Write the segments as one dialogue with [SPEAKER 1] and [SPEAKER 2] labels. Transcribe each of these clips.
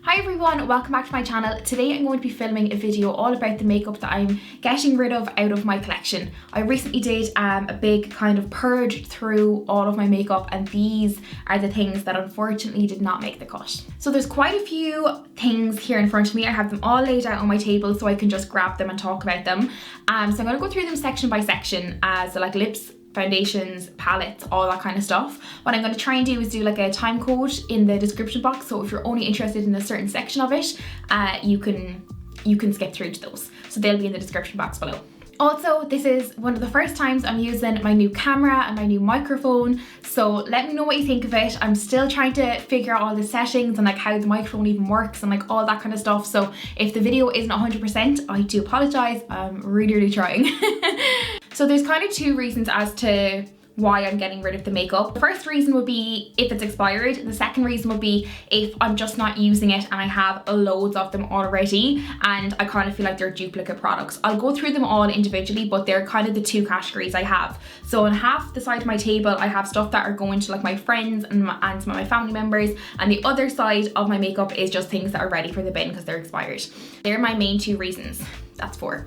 [SPEAKER 1] Hi everyone, welcome back to my channel. Today I'm going to be filming a video all about the makeup that I'm getting rid of out of my collection. I recently did a big kind of purge through all of my makeup, and these are the things that unfortunately did not make the cut. So there's quite a few things here in front of me. I have them all laid out on my table so I can just grab them and talk about them. So I'm going to go through them section by section, so like lips, foundations, palettes, all that kind of stuff. What I'm going to try and do is do like a time code in the description box, so if you're only interested in a certain section of it, you can skip through to those. So they'll be in the description box below. Also, this is one of the first times I'm using my new camera and my new microphone, so let me know what you think of it. I'm still trying to figure out all the settings and like how the microphone even works and like all that kind of stuff, so if the video isn't 100%, I do apologise. I'm really trying. So there's kind of two reasons as to why I'm getting rid of the makeup. The first reason would be if it's expired. The second reason would be if I'm just not using it and I have loads of them already and I kind of feel like they're duplicate products. I'll go through them all individually, but they're kind of the two categories I have. So on half the side of my table, I have stuff that are going to like my friends and some of my family members, and the other side of my makeup is just things that are ready for the bin because they're expired. They're my main two reasons. That's four.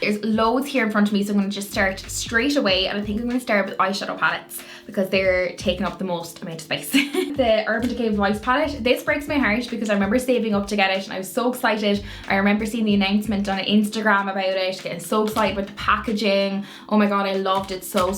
[SPEAKER 1] There's loads here in front of me, so I'm going to just start straight away, and I think I'm going to start with eyeshadow palettes because they're taking up the most amount of space. The Urban Decay Voice palette, this breaks my heart because I remember saving up to get it and I was so excited. I remember seeing the announcement on Instagram about it, getting so excited with the packaging. Oh my god, I loved it so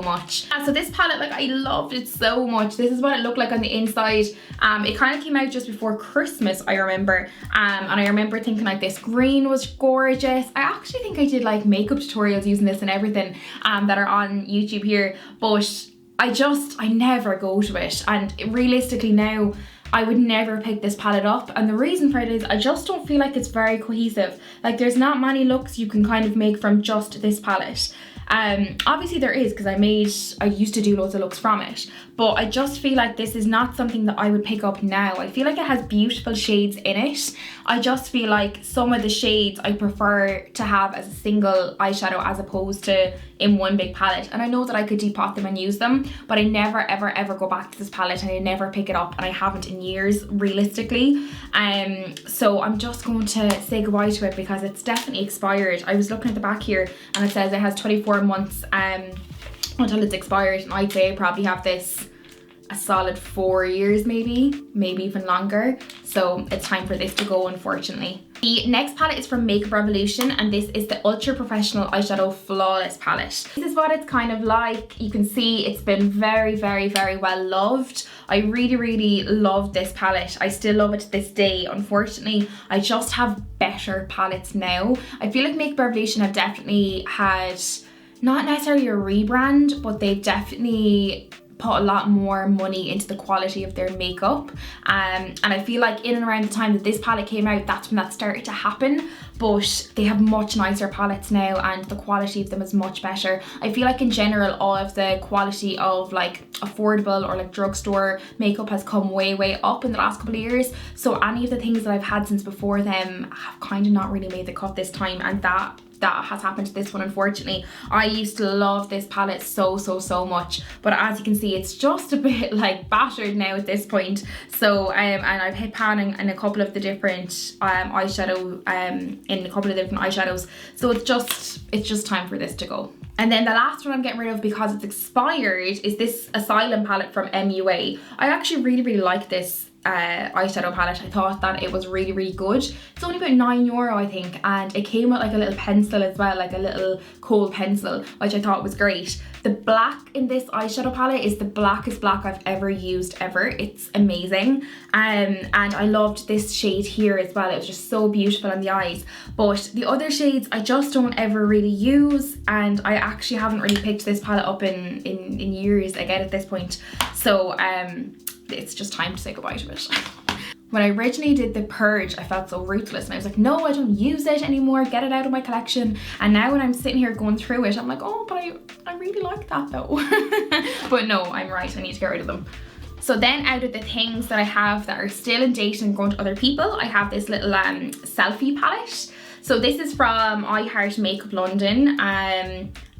[SPEAKER 1] much. So this palette, like, I loved it so much. This is what it looked like on the inside. It kind of came out just before Christmas, I remember, and I remember thinking like this green was gorgeous. I actually think I did like makeup tutorials using this and everything that are on YouTube here, but I never go to it, and realistically now I would never pick this palette up, and the reason for it is I just don't feel like it's very cohesive. Like, there's not many looks you can kind of make from just this palette. Obviously there is, because I used to do loads of looks from it, but I just feel like this is not something that I would pick up now. I feel like it has beautiful shades in it. I just feel like some of the shades I prefer to have as a single eyeshadow as opposed to in one big palette, and I know that I could depot them and use them, but I never ever go back to this palette, and I never pick it up, and I haven't in years realistically. So I'm just going to say goodbye to it because it's definitely expired. I was looking at the back here and it says it has 24 months until it's expired, and I'd say I probably have this a solid 4 years, maybe even longer. So it's time for this to go, unfortunately. The next palette is from Makeup Revolution, and this is the Ultra Professional Eyeshadow Flawless palette. This is what it's kind of like. You can see it's been very well loved. I really love this palette. I still love it to this day. Unfortunately, I just have better palettes now. I feel like Makeup Revolution have definitely had, not necessarily a rebrand, but they've definitely put a lot more money into the quality of their makeup, and I feel like in and around the time that this palette came out, that's when that started to happen. But they have much nicer palettes now, and the quality of them is much better. I feel like in general all of the quality of like affordable or like drugstore makeup has come way up in the last couple of years, so any of the things that I've had since before them have kind of not really made the cut this time, and that has happened to this one, unfortunately. I used to love this palette so much, but as you can see, it's just a bit like battered now at this point. So and I've hit pan in a couple of the different eyeshadow in a couple of different eyeshadows, so it's just time for this to go. And then the last one I'm getting rid of because it's expired is this Asylum palette from MUA. I actually really like this eyeshadow palette. I thought that it was really good. It's only about €9, I think, and it came with like a little pencil as well, like a little kohl pencil, which I thought was great. The black in this eyeshadow palette is the blackest black I've ever used ever. It's amazing, and I loved this shade here as well. It was just so beautiful on the eyes, but the other shades I just don't ever really use, and I actually haven't really picked this palette up in years again at this point. So it's just time to say goodbye to it. When I originally did the purge, I felt so ruthless, and I was like, no, I don't use it anymore, get it out of my collection. And now when I'm sitting here going through it, I'm like, oh, but I really like that though. But no, I'm right, I need to get rid of them. So then out of the things that I have that are still in date and going to other people, I have this little selfie palette. So this is from I Heart Makeup London,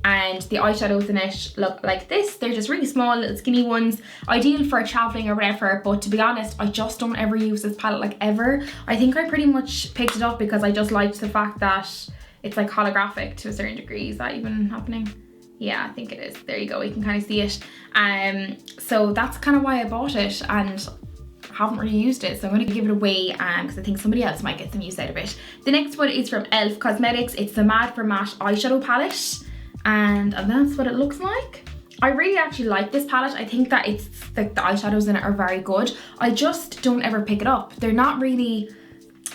[SPEAKER 1] and the eyeshadows in it look like this. They're just really small, little skinny ones, ideal for traveling or whatever. But to be honest, I just don't ever use this palette, like ever. I think I pretty much picked it up because I just liked the fact that it's like holographic to a certain degree. Is that even happening? Yeah, I think it is. There you go, you can kind of see it. So that's kind of why I bought it, and haven't really used it, so I'm going to give it away because I think somebody else might get some use out of it. The next one is from e.l.f. Cosmetics. It's the Mad for Matte eyeshadow palette, and that's what it looks like. I really actually like this palette. I think that it's the eyeshadows in it are very good. I just don't ever pick it up. They're not really,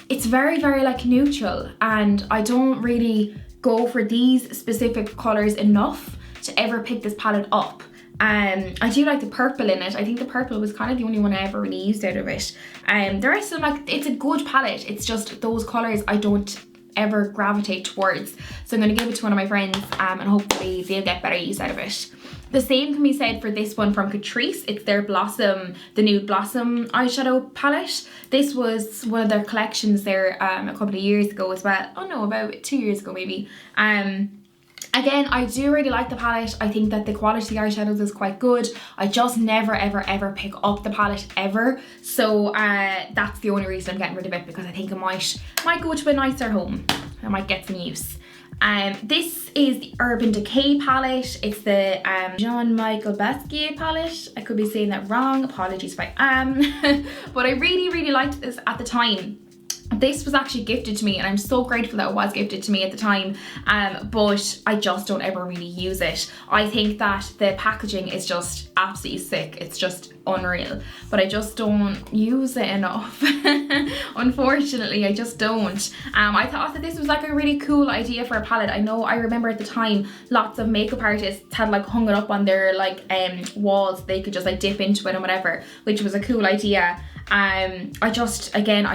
[SPEAKER 1] it's very like neutral, and I don't really go for these specific colours enough to ever pick this palette up. I do like the purple in it. I think the purple was kind of the only one I ever really used out of it. The rest of them, like, it's a good palette. It's just those colours I don't ever gravitate towards. So I'm going to give it to one of my friends and hopefully they'll get better use out of it. The same can be said for this one from Catrice. It's their Blossom, the Nude Blossom eyeshadow palette. This was one of their collections there a couple of years ago as well. Oh no, about 2 years ago maybe. Again, I do really like the palette. I think that the quality of the eyeshadows is quite good. I just never ever pick up the palette ever. So that's the only reason I'm getting rid of it, because I think it might go to a nicer home. I might get some use. This is the Urban Decay palette. It's the Jean-Michel Basquiat palette. I could be saying that wrong, apologies if I am. But I really liked this at the time. This was actually gifted to me, and I'm so grateful that it was gifted to me at the time, but I just don't ever really use it. I think that the packaging is just absolutely sick. It's just unreal, but I just don't use it enough. Unfortunately, I just don't. I thought that this was like a really cool idea for a palette. I remember at the time lots of makeup artists had like hung it up on their like walls. They could just like dip into it and whatever, which was a cool idea. I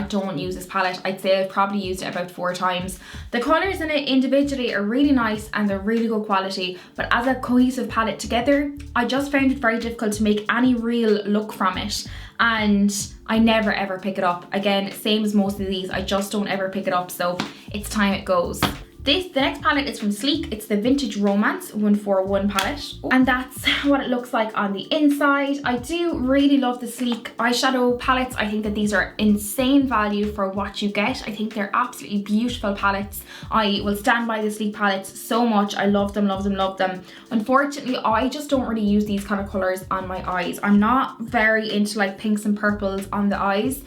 [SPEAKER 1] don't use this palette. I'd say I've probably used it about 4 times. The colours in it individually are really nice and they're really good quality, but as a cohesive palette together, I just found it very difficult to make any real look from it, and I never ever pick it up. Again, same as most of these, I just don't ever pick it up, so it's time it goes. The next palette is from Sleek. It's the Vintage Romance 141 palette, and that's what it looks like on the inside. I do really love the Sleek eyeshadow palettes. I think that these are insane value for what you get. I think they're absolutely beautiful palettes. I will stand by the Sleek palettes so much. I love them. Unfortunately, I just don't really use these kind of colours on my eyes. I'm not very into like pinks and purples on the eyes.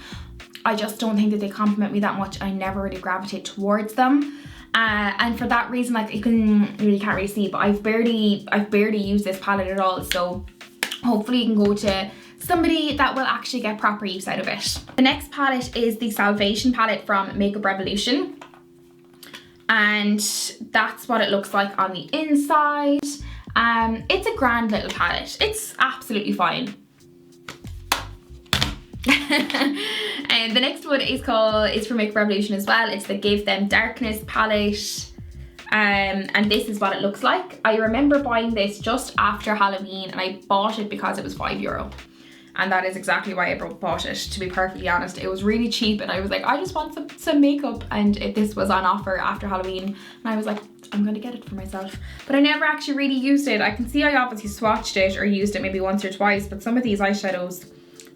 [SPEAKER 1] I just don't think that they compliment me that much. I never really gravitate towards them. And for that reason, like, you can't really see, but I've barely used this palette at all, so hopefully you can go to somebody that will actually get proper use out of it. The next palette is the Salvation palette from Makeup Revolution, and that's what it looks like on the inside. It's a grand little palette. It's absolutely fine. And the next one is from Makeup Revolution as well. It's the Give Them Darkness palette, and this is what it looks like. I remember buying this just after Halloween, and I bought it because it was €5, and that is exactly why I bought it, to be perfectly honest. It was really cheap, and I was like, I just want some makeup, and this was on offer after Halloween, and I was like, I'm gonna get it for myself. But I never actually really used it. I can see I obviously swatched it or used it maybe once or twice, but some of these eyeshadows,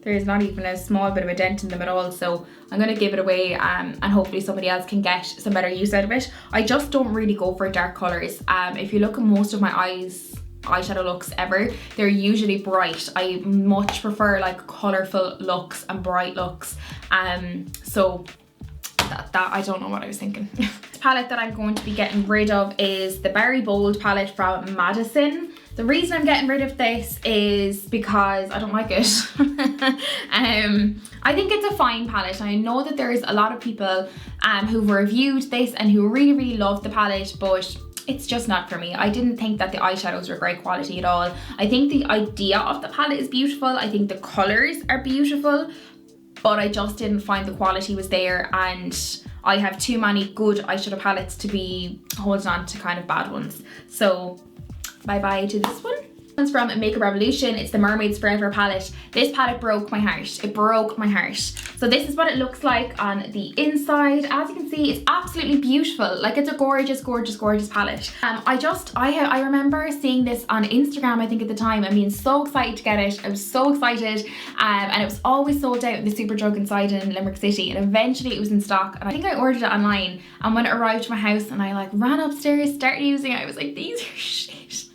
[SPEAKER 1] there's not even a small bit of a dent in them at all, so I'm going to give it away and hopefully somebody else can get some better use out of it. I just don't really go for dark colours. If you look at most of my eyeshadow looks ever, they're usually bright. I much prefer like colourful looks and bright looks. So that I don't know what I was thinking. The palette that I'm going to be getting rid of is the Berry Bold palette from Madison. The reason I'm getting rid of this is because I don't like it. I think it's a fine palette. I know that there's a lot of people who've reviewed this and who really love the palette, but it's just not for me. I didn't think that the eyeshadows were great quality at all. I think the idea of the palette is beautiful. I think the colours are beautiful, but I just didn't find the quality was there, and I have too many good eyeshadow palettes to be holding on to kind of bad ones. So bye bye to this one. One's from Makeup Revolution. It's the Mermaids Forever palette. This palette broke my heart. It broke my heart. So this is what it looks like on the inside. As you can see, it's absolutely beautiful. Like, it's a gorgeous, gorgeous, gorgeous palette. I remember seeing this on Instagram, I think at the time, and being so excited to get it. I was so excited, and it was always sold out in the Superdrug inside in Limerick City, and eventually it was in stock. And I think I ordered it online, and when it arrived to my house and I like ran upstairs, started using it, I was like, these are shit.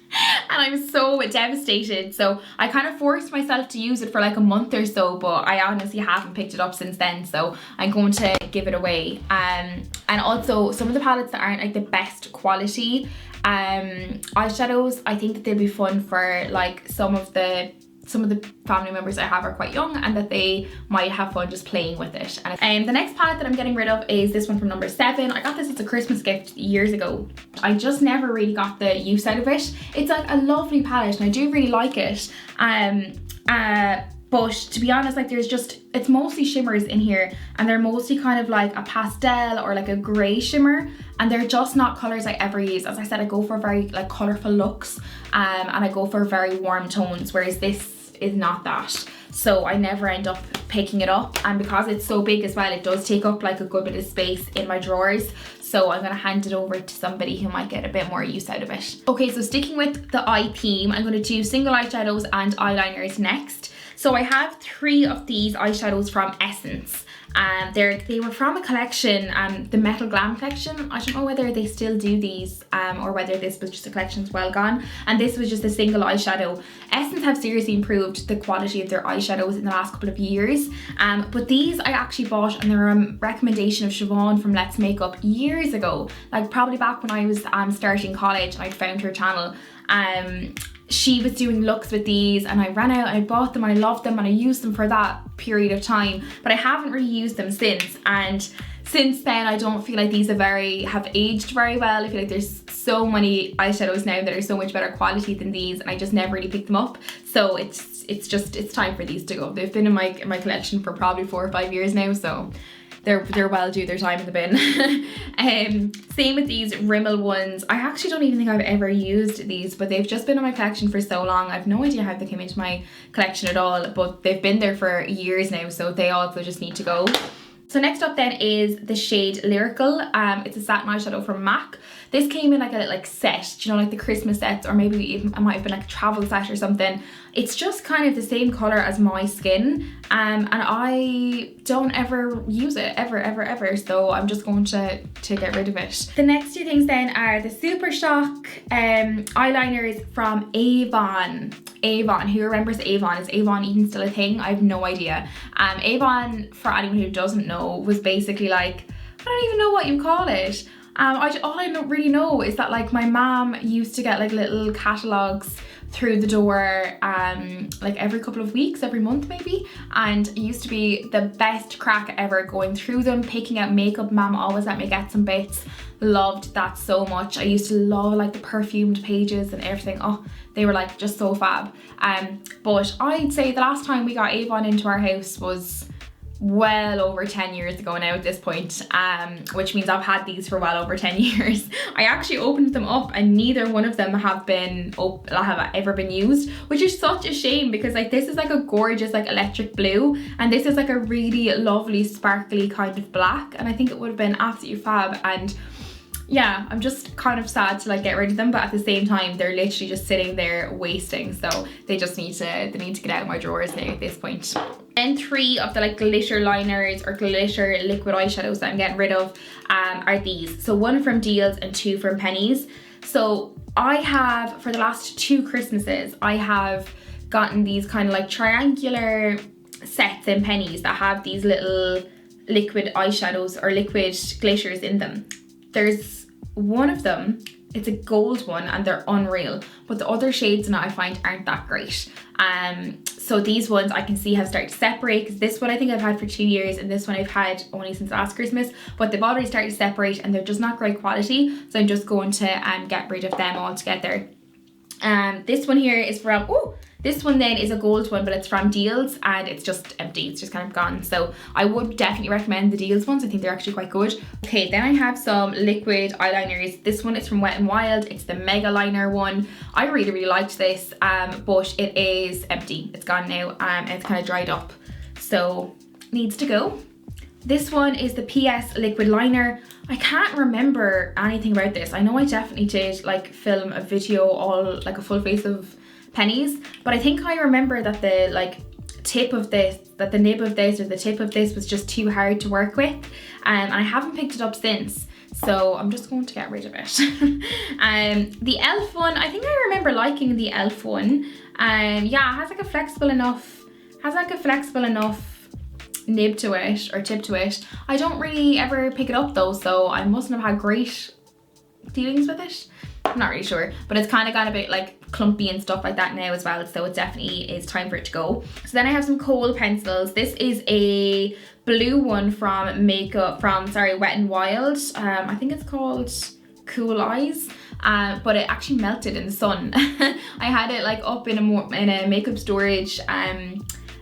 [SPEAKER 1] And I'm so devastated. So I kind of forced myself to use it for like a month or so, but I honestly haven't picked it up since then, so I'm going to give it away. And also some of the palettes that aren't like the best quality eyeshadows, I think that they'll be fun for like some of the family members I have are quite young, and that they might have fun just playing with it. And the next palette that I'm getting rid of is this one from number 7. I got this as a Christmas gift years ago. I just never really got the use out of it. It's like a lovely palette and I do really like it. But to be honest, like it's mostly shimmers in here, and they're mostly kind of like a pastel or like a grey shimmer, and they're just not colours I ever use. As I said, I go for very like colourful looks, and I go for very warm tones, whereas this is not that. So I never end up picking it up, and because it's so big as well, it does take up like a good bit of space in my drawers. So I'm gonna hand it over to somebody who might get a bit more use out of it. Okay, so sticking with the eye theme, I'm gonna do single eyeshadows and eyeliners next. So I have 3 of these eyeshadows from Essence. They were from a collection, the Metal Glam collection. I don't know whether they still do these or whether this was just a collection that's well gone. And this was just a single eyeshadow. Essence have seriously improved the quality of their eyeshadows in the last couple of years. But these I actually bought, and they were a recommendation of Siobhan from Let's Makeup years ago. Like probably back when I was starting college and I found her channel. She was doing looks with these, and I ran out and I bought them and I loved them and I used them for that period of time, but I haven't really used them since. And since then I don't feel like these have aged very well. I feel like there's so many eyeshadows now that are so much better quality than these, and I just never really picked them up. So it's time for these to go. They've been in my collection for probably 4 or 5 years now, so they're well due their time in the bin. Same with these Rimmel ones. I actually don't even think I've ever used these, but they've just been in my collection for so long. I've no idea how they came into my collection at all, but they've been there for years now, so they also just need to go. So next up then is the shade Lyrical. It's a satin eyeshadow from MAC. This came in like a set, do you know, like the Christmas sets, or maybe even it might have been like a travel set or something. It's just kind of the same colour as my skin, and I don't ever use it, ever, so I'm just going to get rid of it. The next 2 things then are the Super Shock eyeliners from Avon. Who remembers Avon? Is Avon even still a thing? I have no idea. Avon, for anyone who doesn't know, was basically like, I don't even know what you call it. All I don't really know is that like my mom used to get like little catalogues through the door like every couple of weeks, every month maybe, and it used to be the best crack ever going through them, picking out makeup. Mom always let me get some bits. Loved that so much. I used to love like the perfumed pages and everything. Oh, they were like just so fab. But I'd say the last time we got Avon into our house was well over 10 years ago now at this point, which means I've had these for well over 10 years. I actually opened them up and neither one of them have ever been used, which is such a shame, because like this is like a gorgeous like electric blue, and this is like a really lovely sparkly kind of black, and I think it would have been absolutely fab. And yeah, I'm just kind of sad to like get rid of them, but at the same time they're literally just sitting there wasting, so they need to get out of my drawers now at this point. Then 3 of the like glitter liners or glitter liquid eyeshadows that I'm getting rid of are these. So 1 from Deals and 2 from Pennies. So I have, for the last 2 Christmases, I have gotten these kind of like triangular sets in Pennies that have these little liquid eyeshadows or liquid glitters in them. There's one of them, it's a gold one, and they're unreal, but the other shades in it I find aren't that great. So these ones I can see have started to separate, because this one I think I've had for 2 years and this one I've had only since last Christmas, but they've already started to separate and they're just not great quality, so I'm just going to get rid of them altogether. This one here is from This one then is a gold one, but it's from Deals and it's just empty. It's just kind of gone. So I would definitely recommend the Deals ones. I think they're actually quite good. Okay, then I have some liquid eyeliners. This one is from Wet n Wild. It's the Mega Liner one. I really, really liked this, but it is empty. It's gone now, and it's kind of dried up. So needs to go. This one is the PS liquid liner. I can't remember anything about this. I know I definitely did like film a video all like a full face of pennies, but I think I remember that the like tip of this, that the nib of this or the tip of this was just too hard to work with, and I haven't picked it up since, so I'm just going to get rid of it. The e.l.f. one, I think I remember liking the e.l.f. one. Yeah, it has like a flexible enough nib to it or tip to it. I don't really ever pick it up though, so I mustn't have had great dealings with it. I'm not really sure, but it's kind of got a bit like clumpy and stuff like that now as well, so it definitely is time for it to go. So then I have some kohl pencils. This is a blue one from Wet n Wild. I think it's called Cool Eyes, but it actually melted in the sun. I had it like up in a makeup storage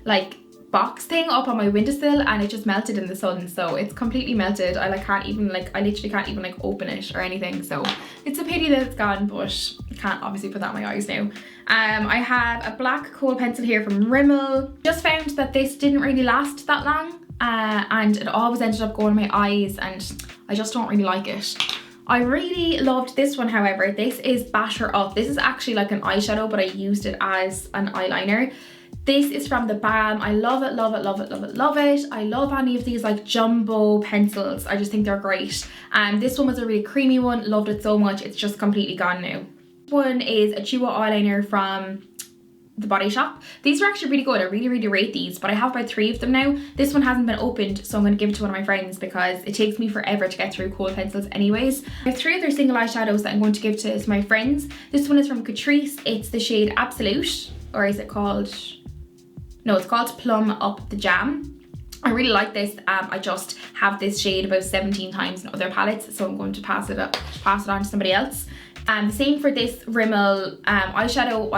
[SPEAKER 1] like box thing up on my windowsill, and it just melted in the sun, so it's completely melted. I literally can't even like open it or anything, so it's a pity that it's gone, but I can't obviously put that in my eyes now. I have a black kohl pencil here from Rimmel. Just found that this didn't really last that long, and it always ended up going in my eyes, and I just don't really like it. I really loved this one, however. This is Batter Up. This is actually like an eyeshadow, but I used it as an eyeliner. This is from the Balm. I love it, love it, love it, love it, love it. I love any of these like jumbo pencils. I just think they're great. This one was a really creamy one. Loved it so much. It's just completely gone now. This one is a duo eyeliner from The Body Shop. These are actually really good. I really, really rate these, but I have about 3 of them now. This one hasn't been opened, so I'm going to give it to one of my friends because it takes me forever to get through kohl pencils anyways. I have 3 other single eyeshadows that I'm going to give to my friends. This one is from Catrice. It's the shade Absolute, or is it called... No, it's called Plum Up the Jam. I really like this. I just have this shade about 17 times in other palettes, so I'm going to pass it on to somebody else. The same for this Rimmel eyeshadow.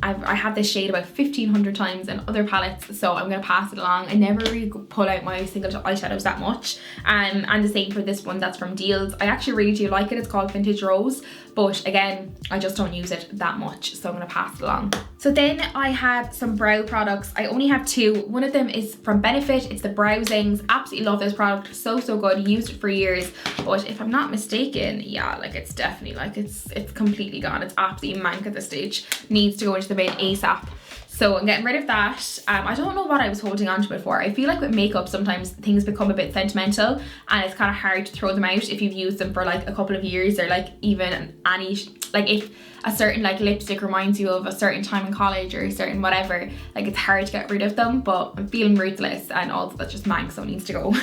[SPEAKER 1] I have this shade about 1500 times in other palettes, so I'm going to pass it along. I never really pull out my single eyeshadows that much. And the same for this one that's from Deals. I actually really do like it. It's called Vintage Rose, but again, I just don't use it that much, so I'm going to pass it along. So then I have some brow products. I only have 2. One of them is from Benefit. It's the Browsings. Absolutely love this product. So good. Used it for years, but if I'm not mistaken, yeah, like it's definitely like it's completely gone. It's absolutely mank at this stage. Needs to go into the bin ASAP. So I'm getting rid of that. I don't know what I was holding on to before. I feel like with makeup sometimes things become a bit sentimental, and it's kind of hard to throw them out if you've used them for like a couple of years, or like even any, like if a certain like lipstick reminds you of a certain time in college or a certain whatever, like it's hard to get rid of them, but I'm feeling ruthless and all that's just mank, so it needs to go.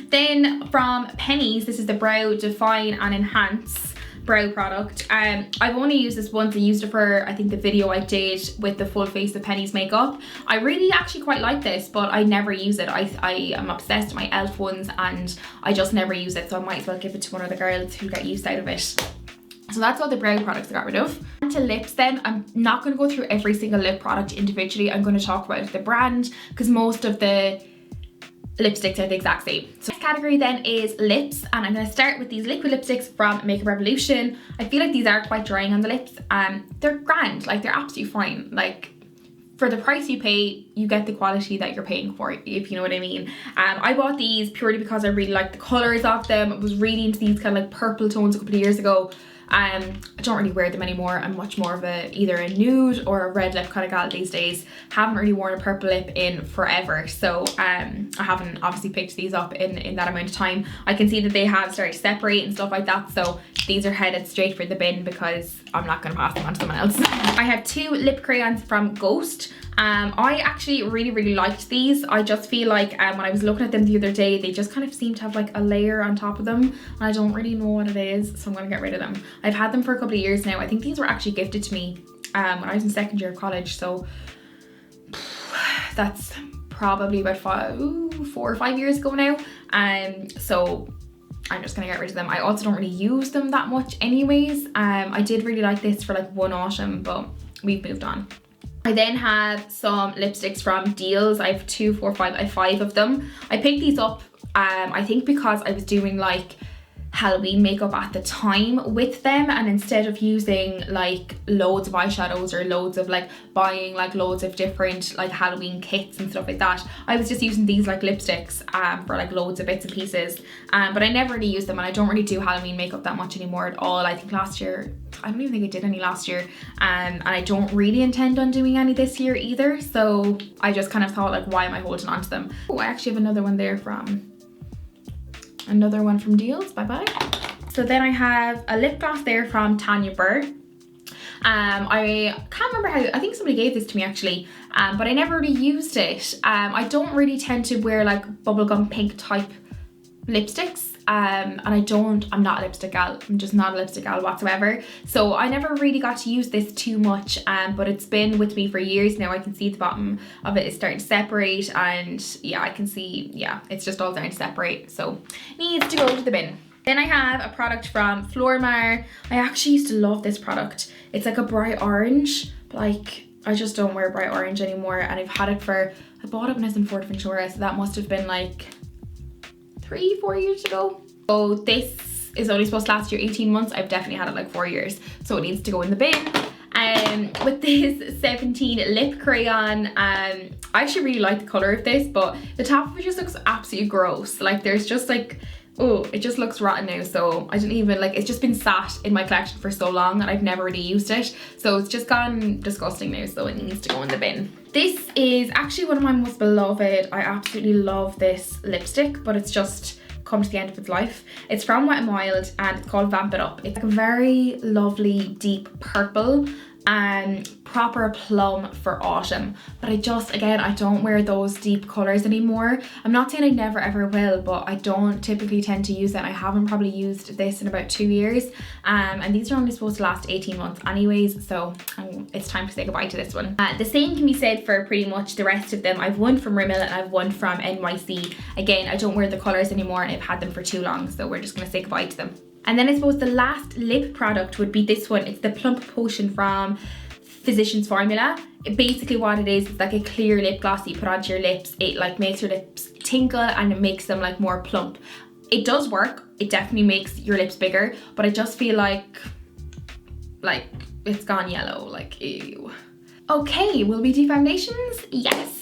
[SPEAKER 1] Then from Pennies, this is the Brow Define and Enhance brow product. I've only used this once. I used it for I think the video I did with the full face of Pennies makeup. I really actually quite like this, but I never use it. I am obsessed with my e.l.f. ones and I just never use it, so I might as well give it to one of the girls who get use out of it. So that's all the brow products I got rid of. And to lips then, I'm not going to go through every single lip product individually. I'm going to talk about the brand because most of the lipsticks are the exact same. So this category then is lips, and I'm going to start with these liquid lipsticks from Makeup Revolution. I feel like these are quite drying on the lips. They're grand, like they're absolutely fine. Like for the price you pay, you get the quality that you're paying for, if you know what I mean. I bought these purely because I really liked the colours of them. I was really into these kind of like purple tones a couple of years ago. I don't really wear them anymore. I'm much more of either a nude or a red lip kind of gal these days. Haven't really worn a purple lip in forever, so I haven't obviously picked these up in that amount of time. I can see that they have started to separate and stuff like that, so these are headed straight for the bin because I'm not going to pass them on to someone else. I have 2 lip crayons from Ghost. I actually really liked these. I just feel like when I was looking at them the other day, they just kind of seem to have like a layer on top of them, and I don't really know what it is, so I'm going to get rid of them. I've had them for a couple of years now. I think these were actually gifted to me when I was in second year of college, so that's probably about 4 or 5 years ago now. So I'm just gonna get rid of them. I also don't really use them that much anyways. I did really like this for like one autumn, but we've moved on. I then have some lipsticks from Deals. I have 2, 4, 5, I have 5 of them. I picked these up I think because I was doing like Halloween makeup at the time with them, and instead of using like loads of eyeshadows or loads of like buying like loads of different like Halloween kits and stuff like that, I was just using these like lipsticks for like loads of bits and pieces, but I never really use them, and I don't really do Halloween makeup that much anymore at all. I think last year, I don't even think I did any last year, and I don't really intend on doing any this year either, so I just kind of thought like, why am I holding on to them? Oh, I actually have another one there from Deals, bye bye. So then I have a lip gloss there from Tanya Burr. I can't remember how, I think somebody gave this to me actually, but I never really used it. I don't really tend to wear like bubblegum pink type lipsticks, and I'm not a lipstick gal. I'm just not a lipstick gal whatsoever. So I never really got to use this too much, but it's been with me for years now. I can see the bottom of it is starting to separate, and yeah, I can see, yeah, it's just all starting to separate. So it needs to go to the bin. Then I have a product from Flormar. I actually used to love this product. It's like a bright orange, but like I just don't wear bright orange anymore, and I've had it for, I bought it when I was in Fuerteventura, so that must have been like 3-4 years ago. So this is only supposed to last you 18 months. I've definitely had it like 4 years, so it needs to go in the bin. With this 17 lip crayon, I actually really like the color of this, but the top of it just looks absolutely gross. Like there's just like, oh, it just looks rotten now. So I didn't even like, it's just been sat in my collection for so long and I've never really used it, so it's just gone disgusting now, so it needs to go in the bin. This is actually one of my most beloved. I absolutely love this lipstick, but it's just come to the end of its life. It's from Wet n Wild and it's called Vamp It Up. It's like a very lovely deep purple and proper plum for autumn, but I just, again, I don't wear those deep colors anymore. I'm not saying I never ever will, but I don't typically tend to use it. I haven't probably used this in about 2 years, and these are only supposed to last 18 months anyways, so it's time to say goodbye to this one. The same can be said for pretty much the rest of them. I've one from Rimmel and I've one from NYC. Again, I don't wear the colors anymore and I've had them for too long, so we're just gonna say goodbye to them. And then I suppose the last lip product would be this one. It's the Plump Potion from Physicians Formula. Basically what it is, it's like a clear lip gloss that you put onto your lips. It like makes your lips tinkle and it makes them like more plump. It does work. It definitely makes your lips bigger, but I just feel like it's gone yellow, like ew. Okay, will we do foundations? Yes.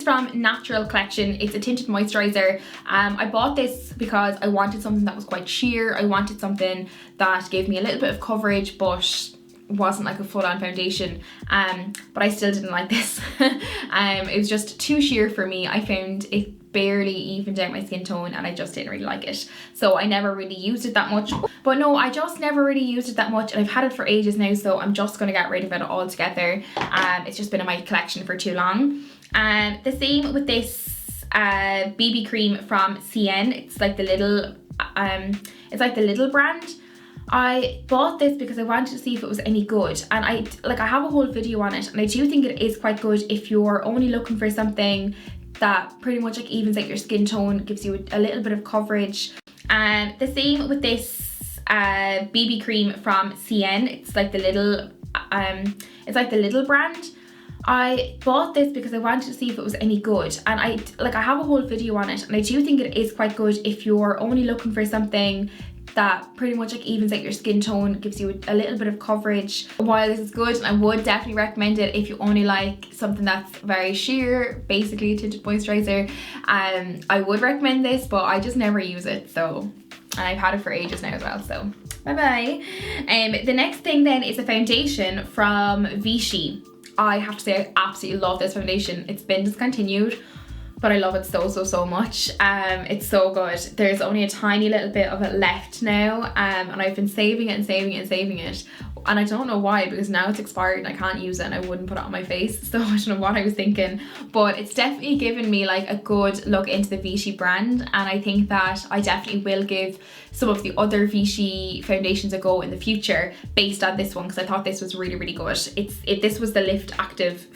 [SPEAKER 1] From Natural Collection. It's a tinted moisturizer. I bought this because I wanted something that was quite sheer. I wanted something that gave me a little bit of coverage but wasn't like a full-on foundation, but I still didn't like this. It was just too sheer for me. I found it barely evened out my skin tone and I just didn't really like it, so I never really used it that much. But no, I just never really used it that much, and I've had it for ages now, so I'm just gonna get rid of it altogether. It's just been in my collection for too long. The same with this BB cream from CN. It's like the little brand. I bought this because I wanted to see if it was any good, and I have a whole video on it, and I do think it is quite good if you're only looking for something that pretty much like evens out your skin tone, gives you a little bit of coverage. The same with this BB cream from CN. It's like the little brand. I bought this because I wanted to see if it was any good, and I have a whole video on it, and I do think it is quite good if you're only looking for something that pretty much like evens out your skin tone, gives you a little bit of coverage. While this is good, and I would definitely recommend it if you only like something that's very sheer, basically a tinted moisturizer, I would recommend this, but I just never use it, so, and I've had it for ages now as well, so bye bye. The next thing then is a foundation from Vichy. I have to say I absolutely love this foundation. It's been discontinued, but I love it so much. It's so good. There's only a tiny little bit of it left now, and I've been saving it, and I don't know why, because now it's expired and I can't use it and I wouldn't put it on my face, so I don't know what I was thinking, but it's definitely given me like a good look into the Vichy brand, and I think that I definitely will give some of the other Vichy foundations a go in the future based on this one, because I thought this was really good. This was the Lift Active,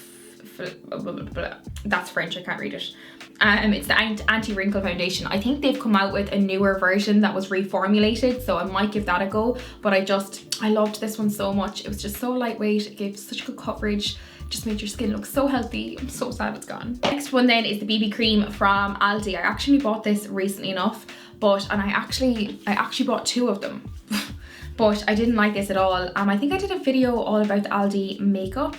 [SPEAKER 1] that's French, I can't read it. It's the anti-wrinkle foundation. I think they've come out with a newer version that was reformulated, so I might give that a go. But I loved this one so much. It was just so lightweight, it gave such good coverage, just made your skin look so healthy. I'm so sad it's gone. Next one then is the BB cream from Aldi. I actually bought this recently enough, and I actually bought 2 of them. But I didn't like this at all. I think I did a video all about the Aldi makeup.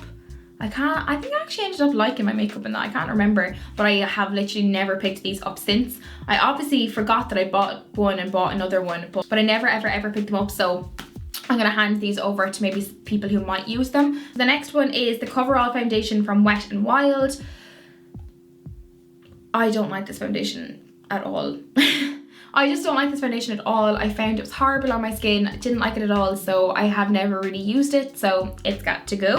[SPEAKER 1] I think I actually ended up liking my makeup in that, I can't remember, but I have literally never picked these up since. I obviously forgot that I bought one and bought another one, but I never ever picked them up, so I'm gonna hand these over to maybe people who might use them. The next one is the Coverall foundation from Wet n Wild. I don't like this foundation at all. I just don't like this foundation at all. I found it was horrible on my skin. I didn't like it at all, so I have never really used it, so it's got to go.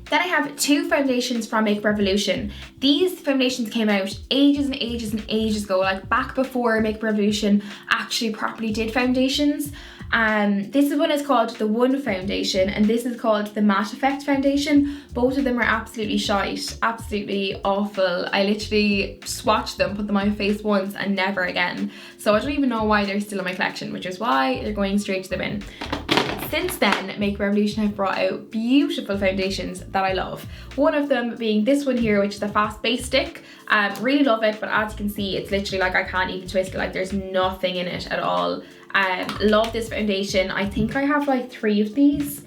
[SPEAKER 1] Then I have 2 foundations from Makeup Revolution. These foundations came out ages and ages ago, like back before Makeup Revolution actually properly did foundations. This one is called the One Foundation and this is called the Matte Effect Foundation. Both of them are absolutely shite, absolutely awful. I literally swatched them, put them on my face once and never again. So I don't even know why they're still in my collection, which is why they're going straight to the bin. Since then, Makeup Revolution have brought out beautiful foundations that I love. One of them being this one here, which is the Fast Base Stick. Really love it, but as you can see, it's literally like I can't even twist it, like there's nothing in it at all. Love this foundation. I think I have like 3 of these.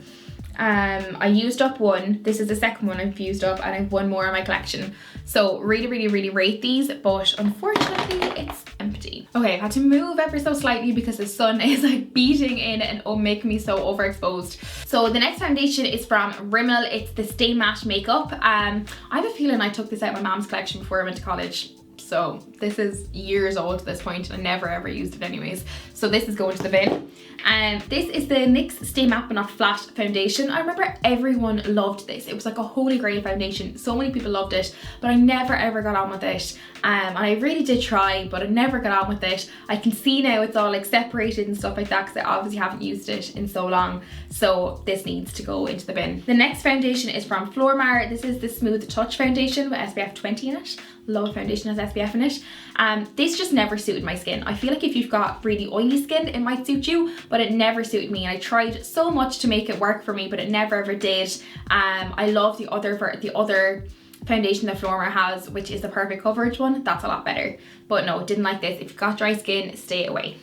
[SPEAKER 1] I used up one. This is the second one I've used up and I have 1 more in my collection. So really rate these, but unfortunately it's empty. Okay, I've had to move ever so slightly because the sun is like beating in and making me so overexposed. So the next foundation is from Rimmel. It's the Stay Matte Makeup. I have a feeling I took this out of my mom's collection before I went to college. So this is years old at this point and I never ever used it anyways. So this is going to the bin. And this is the NYX Stay Matte But Not Flat foundation. I remember everyone loved this. It was like a holy grail foundation. So many people loved it, but I never ever got on with it. And I really did try, but I never got on with it. I can see now it's all like separated and stuff like that because I obviously haven't used it in so long. So this needs to go into the bin. The next foundation is from Flormar. This is the Smooth Touch foundation with SPF 20 in it. Love foundation has SPF in it. This just never suited my skin. I feel like if you've got really oily skin, it might suit you, but it never suited me. And I tried so much to make it work for me, but it never ever did. I love the other foundation that Flormar has, which is the Perfect Coverage one. That's a lot better. But no, didn't like this. If you've got dry skin, stay away.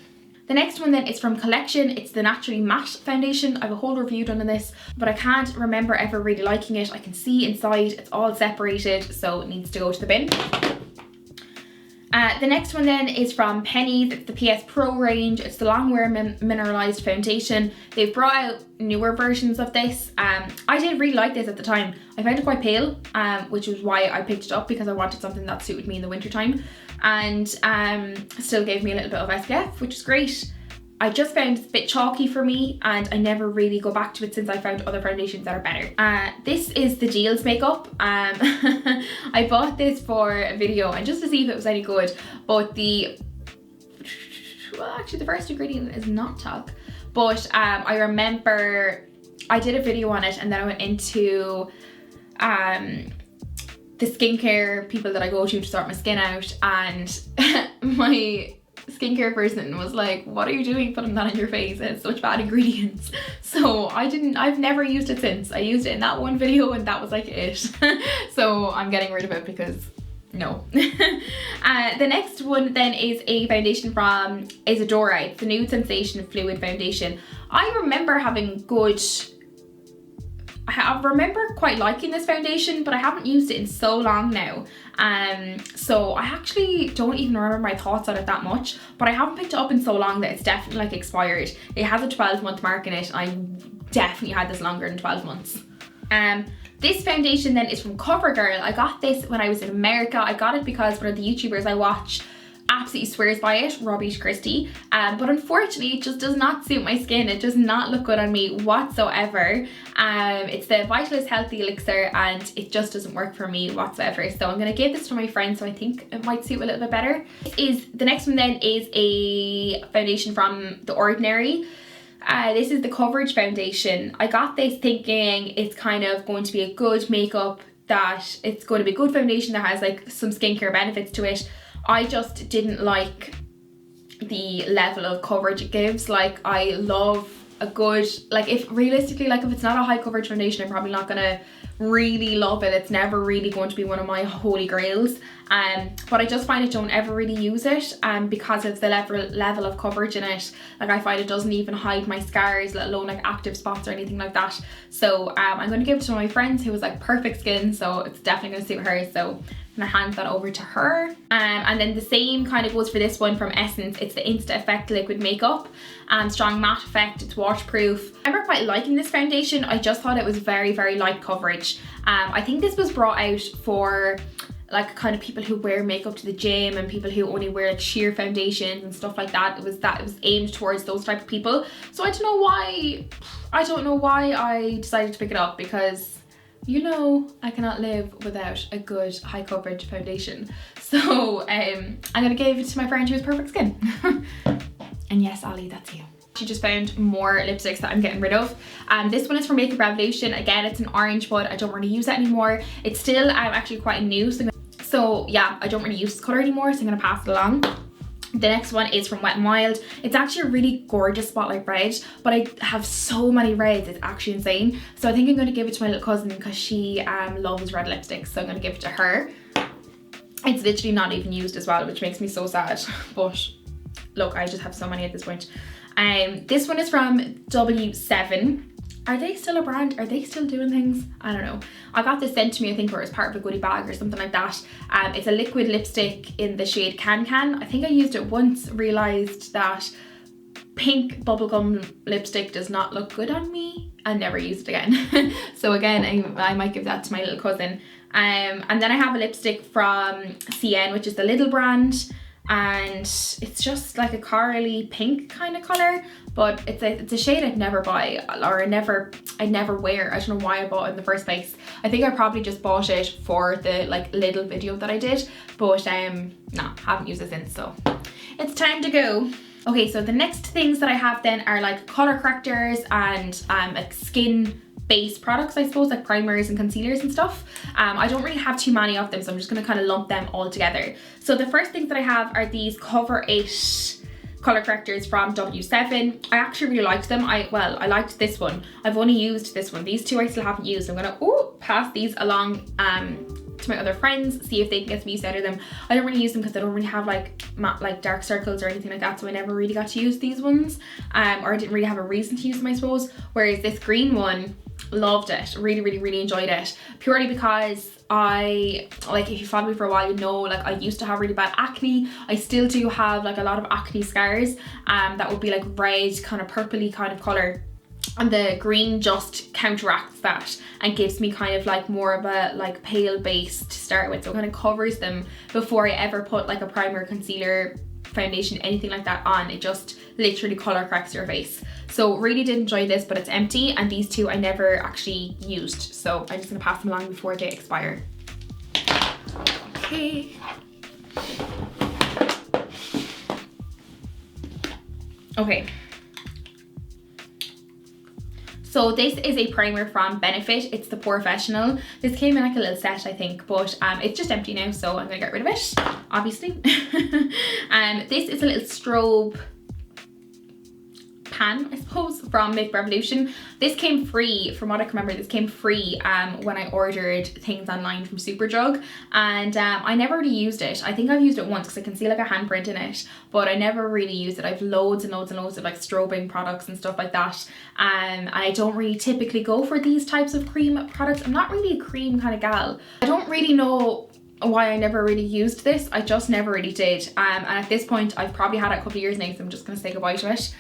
[SPEAKER 1] The next one then is from Collection. It's the Naturally Matte foundation. I have a whole review done on this, but I can't remember ever really liking it. I can see inside it's all separated, so it needs to go to the bin. The next one then is from Penny's. It's the PS Pro range. It's the Longwear Mineralized Foundation. They've brought out newer versions of this. I did really like this at the time. I found it quite pale, which was why I picked it up because I wanted something that suited me in the winter time. And still gave me a little bit of SPF, which is great. I just found it's a bit chalky for me and I never really go back to it since I found other foundations that are better. This is the Deals makeup. I bought this for a video and just to see if it was any good, but well, actually the first ingredient is not talc, but I remember I did a video on it and then I went into the skincare people that I go to sort my skin out, and my skincare person was like, what are you doing putting that on your face? It's such bad ingredients. So I've never used it since. I used it in that one video and that was like it. So I'm getting rid of it because no. The next one then is a foundation from Isadora. It's the Nude Sensation Fluid Foundation. I remember I remember quite liking this foundation, but I haven't used it in so long now. So I actually don't even remember my thoughts on it that much, but I haven't picked it up in so long that it's definitely like expired. It has a 12-month mark in it. I definitely had this longer than 12 months. This foundation then is from CoverGirl. I got this when I was in America. I got it because one of the YouTubers I watch absolutely swears by it, Robbie Christie, but unfortunately it just does not suit my skin. It does not look good on me whatsoever. It's the Vitalist Healthy Elixir and it just doesn't work for me whatsoever, so I'm going to give this to my friend, so I think it might suit a little bit better. The next one then is a foundation from The Ordinary. This is the Coverage Foundation. I got this thinking it's kind of going to be a good makeup, that it's going to be a good foundation that has like some skincare benefits to it. I just didn't like the level of coverage it gives. Like, I love a good, like, if realistically, like, if it's not a high coverage foundation, I'm probably not gonna really love it. It's never really going to be one of my holy grails, but I just find I don't ever really use it because of the level of coverage in it. Like, I find it doesn't even hide my scars, let alone like active spots or anything like that. So I'm going to give it to one of my friends who has like perfect skin, so it's definitely going to suit her. So I'm gonna hand that over to her. And then the same kind of goes for this one from Essence. It's the Insta Effect Liquid Makeup. Strong matte effect, it's waterproof. I remember quite liking this foundation. I just thought it was very, very light coverage. I think this was brought out for like kind of people who wear makeup to the gym and people who only wear like sheer foundations and stuff like that. It was aimed towards those type of people. So I don't know why I decided to pick it up, because you know I cannot live without a good high coverage foundation. So I'm gonna give it to my friend who has perfect skin. And yes, Ali, that's you. She just found more lipsticks that I'm getting rid of. This one is from Makeup Revolution. Again, it's an orange, but I don't really use it anymore. It's still actually quite new. So yeah, I don't really use this colour anymore, so I'm gonna pass it along. The next one is from Wet n Wild. It's actually a really gorgeous spotlight red, but I have so many reds, it's actually insane. So I think I'm going to give it to my little cousin because she loves red lipsticks, so I'm going to give it to her. It's literally not even used as well, which makes me so sad. But look, I just have so many at this point. This one is from W7. Are they still a brand? Are they still doing things? I don't know. I got this sent to me, I think, or as part of a goodie bag or something like that. It's a liquid lipstick in the shade Can Can. I think I used it once, realised that pink bubblegum lipstick does not look good on me, and never used it again. So again, I might give that to my little cousin. And then I have a lipstick from CN, which is the Little brand. And it's just like a corally pink kind of colour, but it's a shade I'd never buy, or I'd never wear. I don't know why I bought it in the first place. I think I probably just bought it for the like little video that I did, but no, haven't used it since, so it's time to go. Okay, so the next things that I have then are like colour correctors and like skin base products, I suppose, like primers and concealers and stuff. I don't really have too many of them, so I'm just going to kind of lump them all together. So the first things that I have are these Cover It colour correctors from W7. I actually really liked them. I liked this one. I've only used this one. These two I still haven't used. I'm going to pass these along to my other friends, see if they can get some use out of them. I don't really use them because I don't really have like dark circles or anything like that, so I never really got to use these ones, or I didn't really have a reason to use them, I suppose. Whereas this green one, loved it, really enjoyed it, purely because if you follow me for a while, you know, like I used to have really bad acne. I still do have like a lot of acne scars that would be like red, kind of purpley kind of colour, and the green just counteracts that and gives me kind of like more of a like pale base to start with, so it kind of covers them before I ever put like a primer, concealer, foundation, anything like that on. It just literally colour corrects your face. So really did enjoy this, but it's empty, and these two I never actually used, so I'm just going to pass them along before they expire. Okay. Okay. So this is a primer from Benefit. It's the Professional. This came in like a little set, I think, but it's just empty now, so I'm gonna get rid of it, obviously. This is a little strobe pan, I suppose, from Makeup Revolution. This came free, from what I can remember, this came free when I ordered things online from Superdrug, and I never really used it. I think I've used it once because I can see like a handprint in it, but I never really used it. I've loads and loads of like strobing products and stuff like that, and I don't really typically go for these types of cream products. I'm not really a cream kind of gal. I don't really know why I never really used this. I just never really did, and at this point I've probably had it a couple of years now, so I'm just gonna say goodbye to it.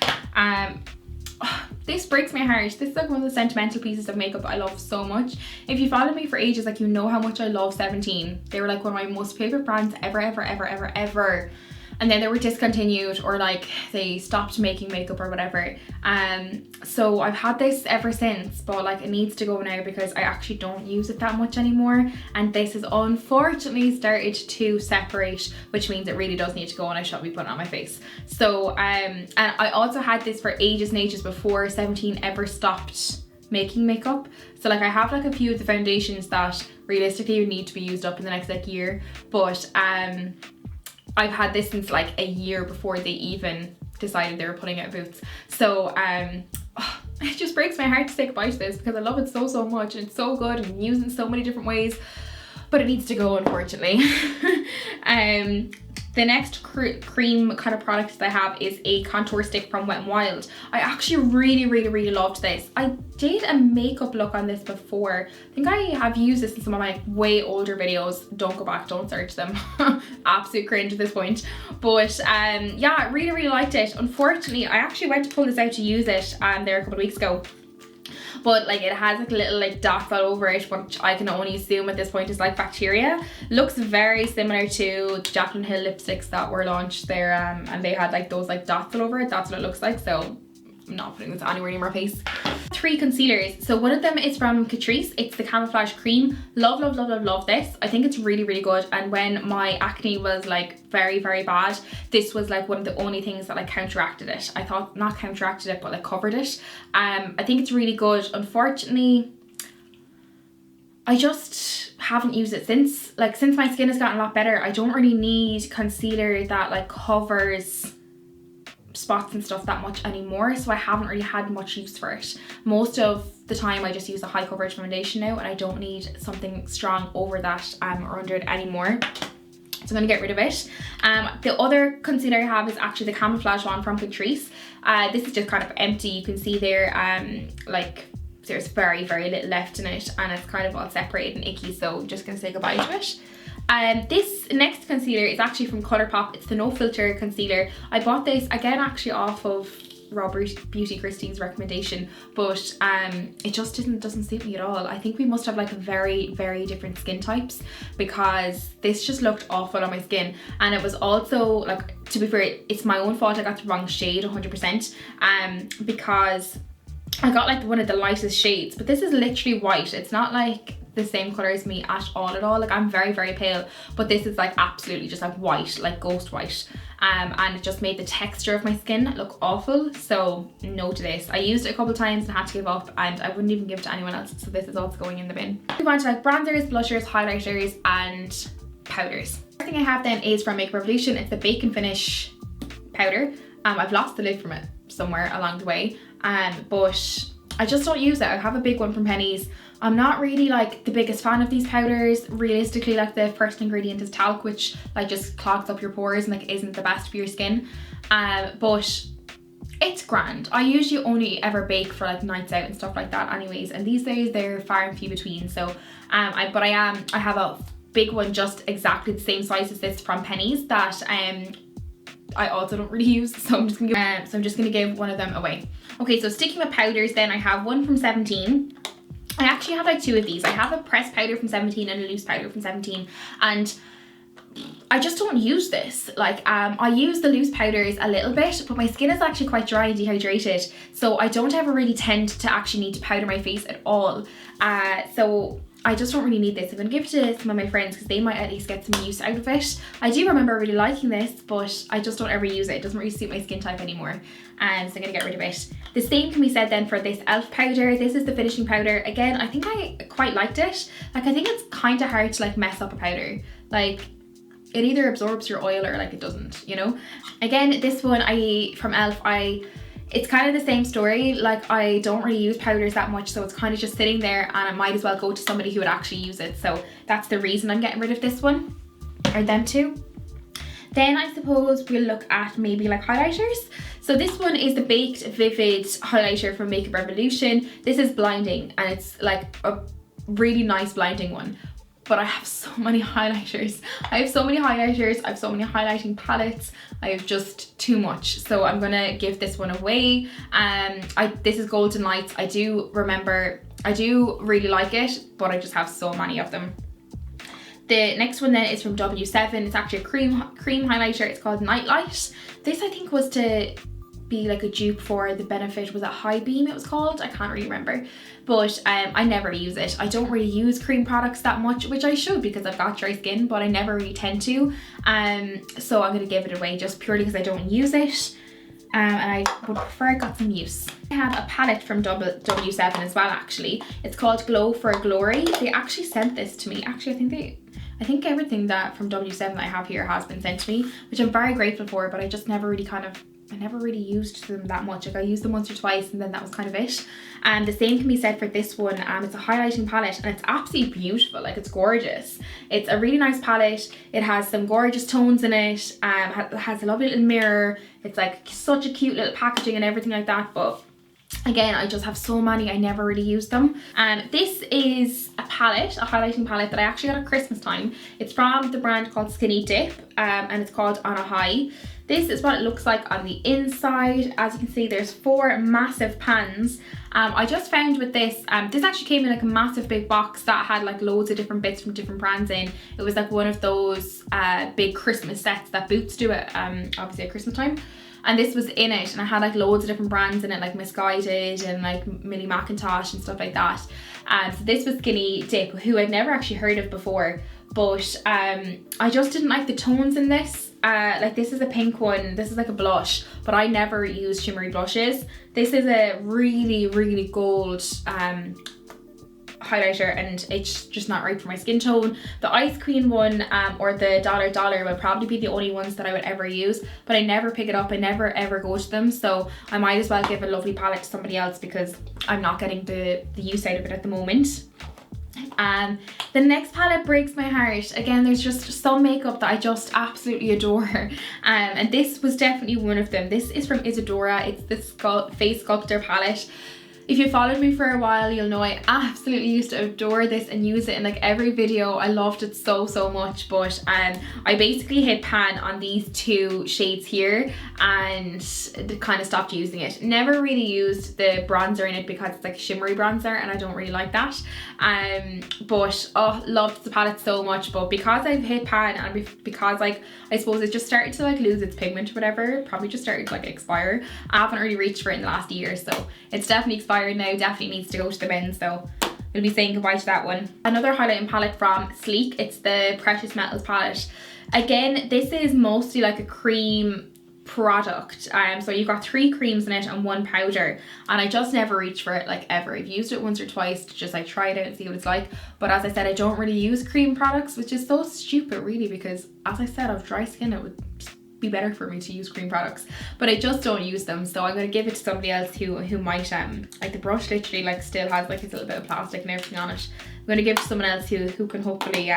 [SPEAKER 1] This breaks my heart. This is like one of the sentimental pieces of makeup I love so much. If you followed me for ages, like, you know how much I love 17. They were like one of my most favorite brands ever. And then they were discontinued, or like they stopped making makeup or whatever. So I've had this ever since, but like it needs to go now because I actually don't use it that much anymore. And this has unfortunately started to separate, which means it really does need to go, and I shouldn't be putting it on my face. So and I also had this for ages and ages before 17 ever stopped making makeup. So like I have like a few of the foundations that realistically would need to be used up in the next like year, but I've had this since like a year before they even decided they were putting out Boots. So it just breaks my heart to say goodbye to this because I love it so much and it's so good and used in so many different ways, but it needs to go, unfortunately. The next cream kind of product that I have is a contour stick from Wet n Wild. I actually really loved this. I did a makeup look on this before. I think I have used this in some of my way older videos. Don't go back, don't search them. Absolute cringe at this point. But yeah, I really liked it. Unfortunately, I actually went to pull this out to use it there a couple of weeks ago. But like it has like a little like dots all over it, which I can only assume at this point is like bacteria. Looks very similar to the Jaclyn Hill lipsticks that were launched there, and they had like those like dots all over it. That's what it looks like, so I'm not putting this anywhere near my face. 3 concealers. So one of them is from Catrice. It's the Camouflage Cream. Love this. I think it's really good, and when my acne was like very bad, this was like one of the only things that like counteracted it. I thought, not counteracted it, but like covered it. I think it's really good. Unfortunately, I just haven't used it since my skin has gotten a lot better. I don't really need concealer that like covers spots and stuff that much anymore, so I haven't really had much use for it. Most of the time I just use a high coverage foundation now, and I don't need something strong over that or under it anymore, so I'm going to get rid of it. The other concealer I have is actually the Camouflage one from Catrice. This is just kind of empty. You can see there like there's very little left in it, and it's kind of all separated and icky, so I'm just going to say goodbye to it. This next concealer is actually from Colourpop. It's the No Filter concealer. I bought this again actually off of Robert Beauty Christie's recommendation, but it just doesn't suit me at all. I think we must have like very different skin types, because this just looked awful on my skin, and it was also like, to be fair, it's my own fault. I got the wrong shade 100%, because I got like one of the lightest shades, but this is literally white. It's not like the same color as me at all. Like I'm very pale, but this is like absolutely just like white, like ghost white, and it just made the texture of my skin look awful, so no to this. I used it a couple of times and had to give up, and I wouldn't even give it to anyone else, so this is also going in the bin. Move on to like bronzers, blushers, highlighters and powders. First thing I have then is from Makeup Revolution. It's the Bake and Finish powder. I've lost the lid from it somewhere along the way, but I just don't use it. I have a big one from Penny's. I'm not really like the biggest fan of these powders. Realistically, like the first ingredient is talc, which like just clogs up your pores and like isn't the best for your skin. But it's grand. I usually only ever bake for like nights out and stuff like that anyways, and these days they're far and few between. So I have a big one just exactly the same size as this from Penny's that I also don't really use, so I'm just gonna give one of them away. Okay, so sticking with powders then, I have one from 17. I actually have like 2 of these. I have a pressed powder from 17 and a loose powder from 17, and I just don't use this. Like I use the loose powders a little bit, but my skin is actually quite dry and dehydrated, so I don't ever really tend to actually need to powder my face at all. So I just don't really need this. I'm going to give it to some of my friends because they might at least get some use out of it. I do remember really liking this, but I just don't ever use it. It doesn't really suit my skin type anymore, so I'm going to get rid of it. The same can be said then for this e.l.f. powder. This is the finishing powder. Again, I think I quite liked it. Like I think it's kind of hard to like mess up a powder. Like it either absorbs your oil or like it doesn't, you know? Again, this one from e.l.f. It's kind of the same story. Like I don't really use powders that much, so it's kind of just sitting there, and I might as well go to somebody who would actually use it. So that's the reason I'm getting rid of this one, or them two. Then I suppose we'll look at maybe like highlighters. So this one is the Baked Vivid highlighter from Makeup Revolution. This is blinding, and it's like a really nice blinding one. But I have so many highlighters. I have so many highlighting palettes. I have just too much. So I'm gonna give this one away. This is Golden Lights. I do really like it, but I just have so many of them. The next one then is from W7. It's actually a cream highlighter. It's called Nightlight. This I think was to be like a dupe for the Benefit, was it High Beam it was called? I can't really remember, but I never use it. I don't really use cream products that much, which I should because I've got dry skin, but I never really tend to, so I'm gonna give it away just purely because I don't use it, and I would prefer it got some use. I have a palette from W7 as well actually. It's called Glow for Glory. They actually sent this to me. Actually, I think everything that from W7 that I have here has been sent to me, which I'm very grateful for, but I just never really I never really used them that much. Like I used them once or twice and then that was kind of it. And the same can be said for this one. It's a highlighting palette and it's absolutely beautiful. Like it's gorgeous. It's a really nice palette. It has some gorgeous tones in it. It has a lovely little mirror. It's like such a cute little packaging and everything like that. But again, I just have so many, I never really use them. This is a palette, a highlighting palette that I actually got at Christmas time. It's from the brand called Skinny Dip, and it's called On a High. This is what it looks like on the inside. As you can see, there's 4 massive pans. I just found with this, this actually came in like a massive big box that had like loads of different bits from different brands in. It was like one of those big Christmas sets that Boots do it, obviously at Christmas time. And this was in it, and I had like loads of different brands in it, like Misguided and like Millie Macintosh and stuff like that. So this was Skinny Dip, who I'd never actually heard of before, but I just didn't like the tones in this. Like this is a pink one, this is like a blush, but I never use shimmery blushes. This is a really, really gold highlighter and it's just not right for my skin tone. The Ice Queen one or the Dollar would probably be the only ones that I would ever use, but I never pick it up, I never ever go to them, so I might as well give a lovely palette to somebody else because I'm not getting the use out of it at the moment. The next palette breaks my heart. Again, there's just some makeup that I just absolutely adore, and this was definitely one of them. This is from Isadora. It's the Face Sculptor palette. If you followed me for a while, you'll know I absolutely used to adore this and use it in like every video. I loved it so much, but I basically hit pan on these 2 shades here and kind of stopped using it. Never really used the bronzer in it because it's like a shimmery bronzer and I don't really like that. But oh, loved the palette so much, but because I've hit pan and because like I suppose it just started to like lose its pigment or whatever, probably just started to like expire, I haven't really reached for it in the last year, so it's definitely expired now, definitely needs to go to the bin, so we'll be saying goodbye to that one. Another highlighting palette from Sleek, it's the Precious Metals palette. Again, this is mostly like a cream product, so you've got 3 creams in it and 1 powder, and I just never reach for it like ever. I've used it once or twice to just like try it out and see what it's like, but as I said, I don't really use cream products, which is so stupid really, because as I said, I have dry skin. It would be better for me to use cream products, but I just don't use them, so I'm going to give it to somebody else who might like the brush literally like still has like a little bit of plastic and everything on it. I'm going to give it to someone else who can hopefully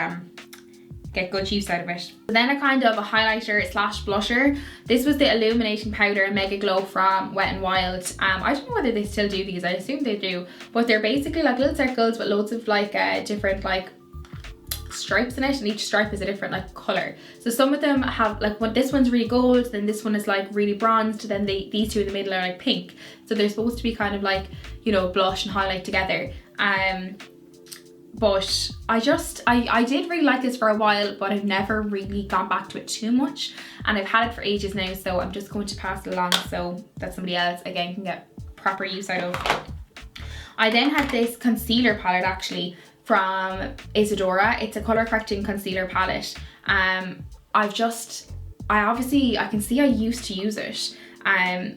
[SPEAKER 1] get good use out of it. Then a kind of a highlighter slash blusher. This was the Illuminating Powder and Mega Glow from Wet n Wild. I don't know whether they still do these, I assume they do, but they're basically like little circles with loads of like different like stripes in it, and each stripe is a different like color. So some of them have like, this one's really gold, then this one is like really bronzed, then these 2 in the middle are like pink, so they're supposed to be kind of like, you know, blush and highlight together. But I did really like this for a while, but I've never really gone back to it too much, and I've had it for ages now, so I'm just going to pass it along so that somebody else again can get proper use out of. I then had this concealer palette actually from Isadora. It's a color correcting concealer palette. I can see I used to use it,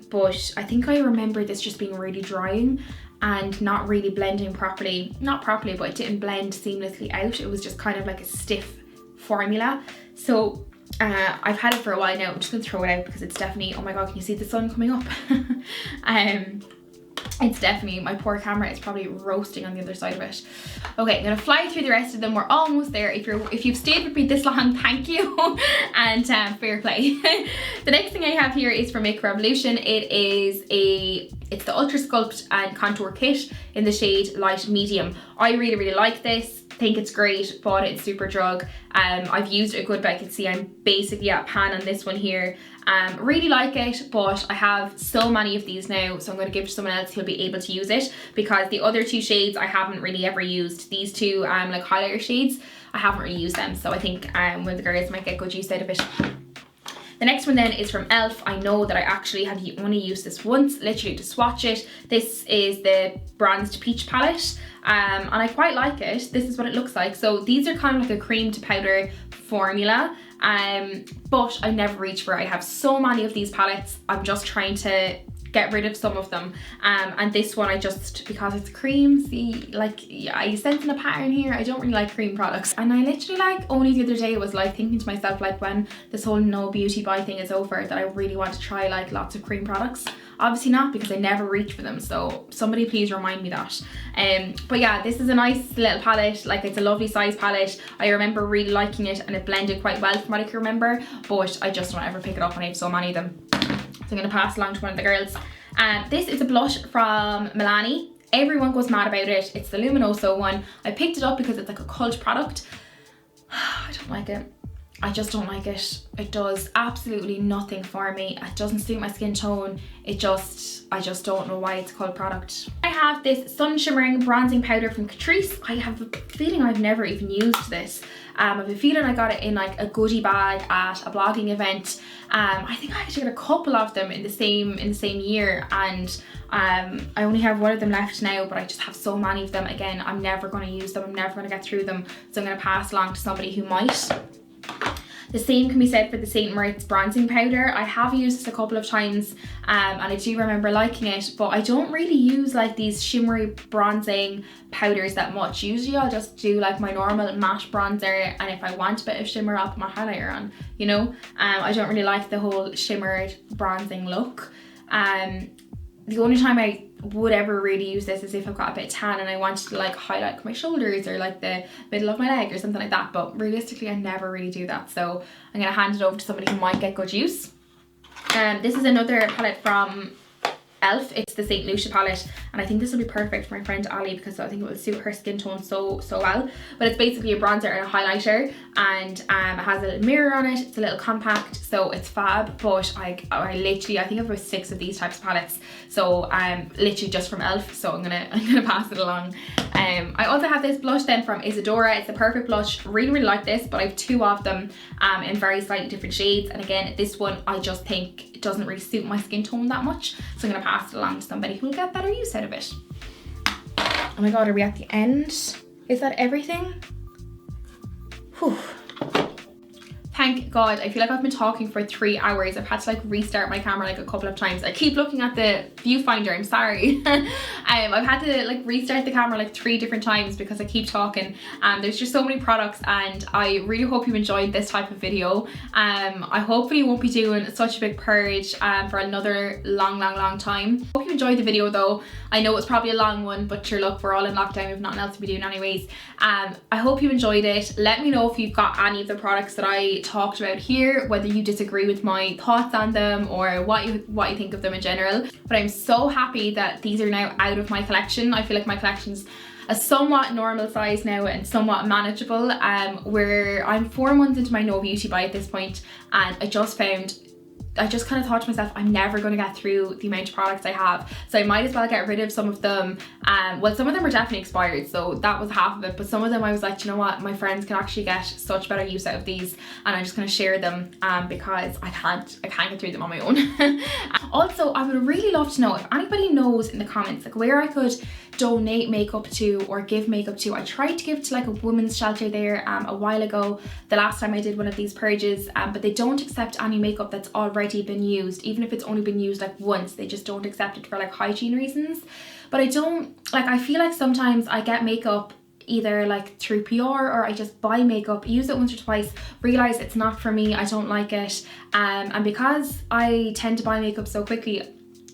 [SPEAKER 1] but I think I remember this just being really drying and not really blending properly. Not properly, but it didn't blend seamlessly out. It was just kind of like a stiff formula. So I've had it for a while now. I'm just gonna throw it out because it's definitely, oh my god, can you see the sun coming up? It's definitely, my poor camera is probably roasting on the other side of it. Okay, I'm gonna fly through the rest of them. We're almost there. If you've stayed with me this long, thank you, and fair play. The next thing I have here is from Makeup Revolution. It's the Ultra Sculpt and Contour Kit in the shade Light Medium. I really like this. Think it's great, but it's super drug. I've used it a good bit. I can see I'm basically at pan on this one here. Really like it, but I have so many of these now, so I'm going to give it to someone else who'll be able to use it, because the other 2 shades I haven't really ever used. These 2 like highlighter shades, I haven't really used them, so I think one of the girls might get good use out of it. The next one then is from e.l.f. I know that I actually have only used this once, literally to swatch it. This is the Bronzed Peach palette, and I quite like it. This is what it looks like. So these are kind of like a cream to powder formula, but I never reach for it. I have so many of these palettes. I'm just trying to get rid of some of them. And this one I just, because it's cream, see, like, yeah, I sensing a pattern here. I don't really like cream products. And I literally, like, only the other day was like thinking to myself, like, when this whole no beauty buy thing is over, that I really want to try like lots of cream products. Obviously not, because I never reach for them, so somebody please remind me that. But yeah, this is a nice little palette. Like, it's a lovely size palette. I remember really liking it, and it blended quite well from what I can remember, but I just don't ever pick it up when I have so many of them. So I'm going to pass along to one of the girls. This is a blush from Milani. Everyone goes mad about it. It's the Luminoso one. I picked it up because it's like a cult product. I don't like it. I just don't like it. It does absolutely nothing for me. It doesn't suit my skin tone. I just don't know why it's called product. I have this Sun Shimmering Bronzing Powder from Catrice. I have a feeling I've never even used this. I have a feeling I got it in like a goodie bag at a blogging event. I think I actually got a couple of them in the same year, and I only have one of them left now, but I just have so many of them. Again, I'm never going to use them. I'm never going to get through them. So I'm going to pass along to somebody who might. The same can be said for the St. Moritz bronzing powder. I have used this a couple of times, and I do remember liking it, but I don't really use like these shimmery bronzing powders that much. Usually I'll just do like my normal matte bronzer, and if I want a bit of shimmer, I'll put my highlighter on, you know. I don't really like the whole shimmered bronzing look. The only time I would ever really use this is if I've got a bit of tan and I wanted to like highlight my shoulders or like the middle of my leg or something like that, but realistically I never really do that, so I'm gonna hand it over to somebody who might get good use. This is another palette from Elf. It's the St. Lucia palette, and I think this will be perfect for my friend Ali because I think it will suit her skin tone so well. But it's basically a bronzer and a highlighter, and it has a little mirror on it. It's a little compact, so it's fab. But I literally, I think I have about 6 of these types of palettes, so literally just from Elf, so I'm gonna pass it along. I also have this blush then from Isadora. It's a perfect blush. Really like this, but I have 2 of them in very slightly different shades, and again, this one I just think it doesn't really suit my skin tone that much, so I'm gonna pass it along to somebody who will get better use out of it. Oh my god, are we at the end? Is that everything? Whew. Thank God. I feel like I've been talking for 3 hours. I've had to like restart my camera like a couple of times. I keep looking at the viewfinder, I'm sorry. I've had to like restart the camera like 3 different times because I keep talking. There's just so many products, and I really hope you enjoyed this type of video. I hopefully won't be doing such a big purge for another long time. Hope you enjoyed the video though. I know it's probably a long one, but sure, look, we're all in lockdown. We have nothing else to be doing anyways. I hope you enjoyed it. Let me know if you've got any of the products that I talked about here, whether you disagree with my thoughts on them or what you think of them in general. But I'm so happy that these are now out of my collection. I feel like my collection's a somewhat normal size now and somewhat manageable. Where I'm 4 months into my no beauty buy at this point, and I just kind of thought to myself, I'm never going to get through the amount of products I have, so I might as well get rid of some of them. Well, some of them are definitely expired, so that was half of it, but some of them I was like, you know what, my friends can actually get such better use out of these, and I'm just going to share them because I can't get through them on my own. Also, I would really love to know if anybody knows in the comments like where I could donate makeup to or give makeup to. I tried to give to like a women's shelter there a while ago, the last time I did one of these purges, but they don't accept any makeup that's already been used. Even if it's only been used like once, they just don't accept it for like hygiene reasons. But I feel like sometimes I get makeup either like through PR or I just buy makeup, use it once or twice, realize it's not for me, I don't like it, and because I tend to buy makeup so quickly,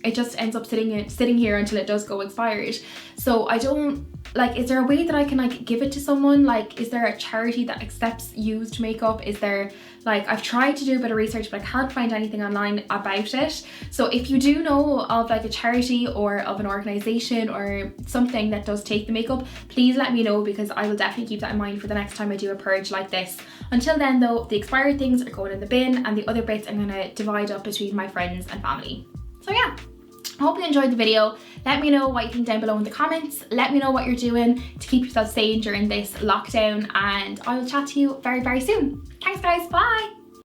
[SPEAKER 1] it just ends up sitting here until it does go expired. So I don't like, is there a way that I can like give it to someone? Like, is there a charity that accepts used makeup? Is there like, I've tried to do a bit of research, but I can't find anything online about it. So if you do know of like a charity or of an organization or something that does take the makeup, please let me know, because I will definitely keep that in mind for the next time I do a purge like this. Until then though, the expired things are going in the bin, and the other bits I'm gonna divide up between my friends and family. So yeah, I hope you enjoyed the video. Let me know what you think down below in the comments. Let me know what you're doing to keep yourself sane during this lockdown, and I will chat to you very soon. Thanks guys, bye!